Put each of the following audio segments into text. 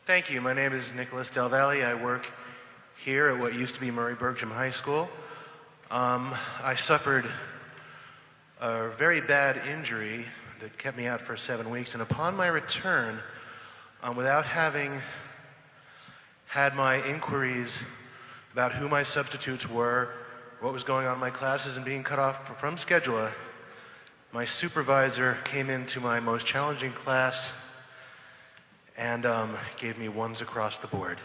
Thank you. My name is Nicholas Del Valle. I work here at what used to be Murry Bergtraum High School. I suffered a very bad injury that kept me out for 7 weeks, and upon my return, without having had my inquiries about who my substitutes were, what was going on in my classes, and being cut off from schedule, my supervisor came into my most challenging class and gave me ones across the board.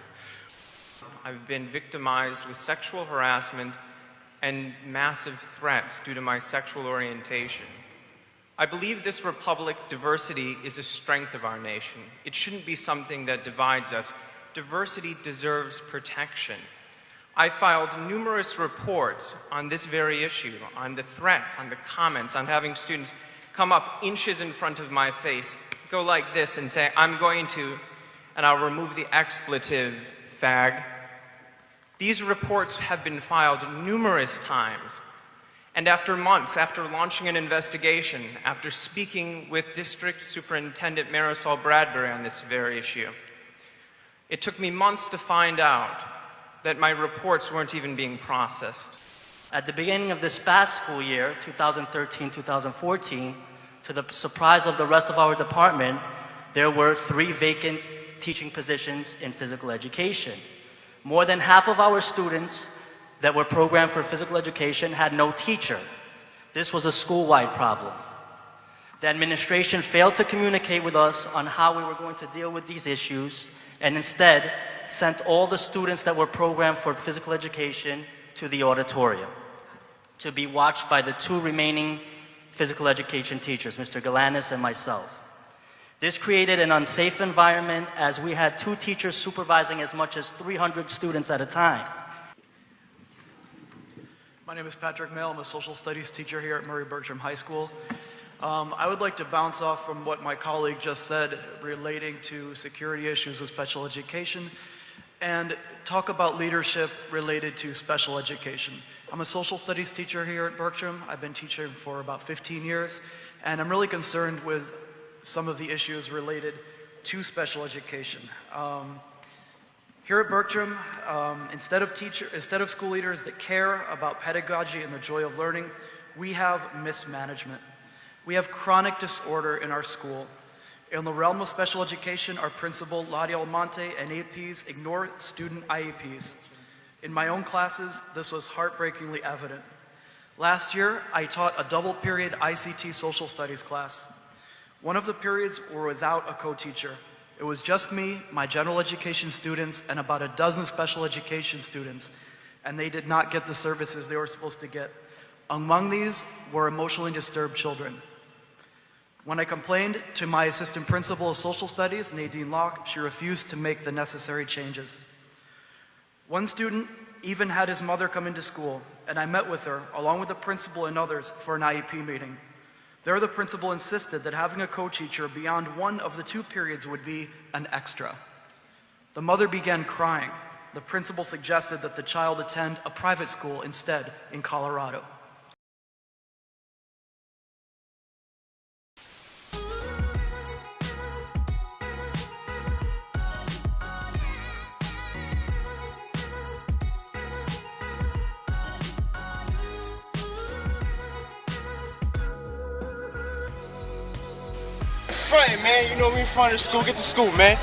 I've been victimized with sexual harassment and massive threats due to my sexual orientation. I believe this republic diversity is a strength of our nation. It shouldn't be something that divides us. Diversity deserves protection. I filed numerous reports on this very issue, on the threats, on the comments, on having students come up inches in front of my face, go like this and say, "I'm going to," and I'll remove the expletive, fag. These reports have been filed numerous times. And after months, after launching an investigation, after speaking with District Superintendent Marisol Bradbury on this very issue, it took me months to find out that my reports weren't even being processed. At the beginning of this past school year, 2013-2014, to the surprise of the rest of our department, there were 3 vacant teaching positions in physical education. More than half of our students that were programmed for physical education had no teacher. This was a school-wide problem. The administration failed to communicate with us on how we were going to deal with these issues, and instead sent all the students that were programmed for physical education to the auditorium to be watched by the 2 remaining physical education teachers, Mr. Galanis and myself. This created an unsafe environment as we had 2 teachers supervising as much as 300 students at a time. My name is Patrick Mail. I'm a social studies teacher here at Murry Bergtraum High School. I would like to bounce off from what my colleague just said relating to security issues with special education and talk about leadership related to special education. I'm a social studies teacher here at Bergtraum. I've been teaching for about 15 years, and I'm really concerned with some of the issues related to special education. Here at Bergtraum, instead of school leaders that care about pedagogy and the joy of learning, we have mismanagement. We have chronic disorder in our school. In the realm of special education, our principal, Ladi Almonte, and APs ignore student IEPs. In my own classes, this was heartbreakingly evident. Last year, I taught a double-period ICT social studies class. One of the periods were without a co-teacher. It was just me, my general education students, and about a dozen special education students, and they did not get the services they were supposed to get. Among these were emotionally disturbed children. When I complained to my assistant principal of social studies, Nadine Locke, she refused to make the necessary changes. One student even had his mother come into school, and I met with her, along with the principal and others, for an IEP meeting. There, the principal insisted that having a co-teacher beyond one of the 2 periods would be an extra. The mother began crying. The principal suggested that the child attend a private school instead in Colorado. Front, man, you know we in front of the school, get to school, man.